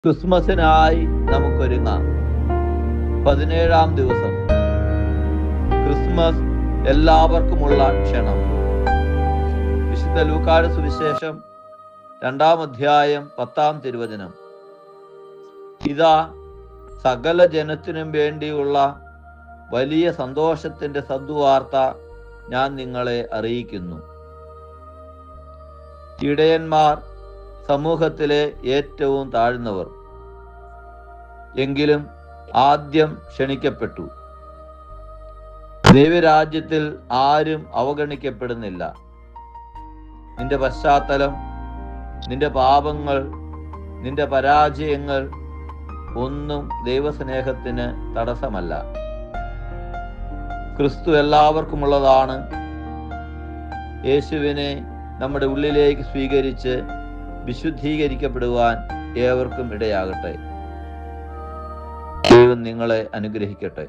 ക്രിസ്മസിനായി നമുക്കൊരുങ്ങാം. 17-ാം ദിവസം. ക്രിസ്മസ് എല്ലാവർക്കുമുള്ള ക്ഷണം. വിശുദ്ധ ലൂക്കായുടെ സുവിശേഷം 2-ാം അധ്യായം 10-ാം തിരുവചനം. ഇതാ, സകല ജനത്തിനും വേണ്ടിയുള്ള വലിയ സന്തോഷത്തിന്റെ സദ്വാർത്ത ഞാൻ നിങ്ങളെ അറിയിക്കുന്നു. ഇടയന്മാർ സമൂഹത്തിലെ ഏറ്റവും താഴ്ന്നവർ, എങ്കിലും ആദ്യം ക്ഷണിക്കപ്പെട്ടു. ദൈവരാജ്യത്തിൽ ആരും അവഗണിക്കപ്പെടുന്നില്ല. നിന്റെ പശ്ചാത്തലം, നിന്റെ പാപങ്ങൾ, നിന്റെ പരാജയങ്ങൾ ഒന്നും ദൈവസ്നേഹത്തിന് തടസ്സമല്ല. ക്രിസ്തു എല്ലാവർക്കുമുള്ളതാണ്. യേശുവിനെ നമ്മുടെ ഉള്ളിലേക്ക് സ്വീകരിച്ച് വിശുദ്ധീകരിക്കപ്പെടുവാൻ ഏവർക്കും ഇടയാകട്ടെ. ദൈവം നിങ്ങളെ അനുഗ്രഹിക്കട്ടെ.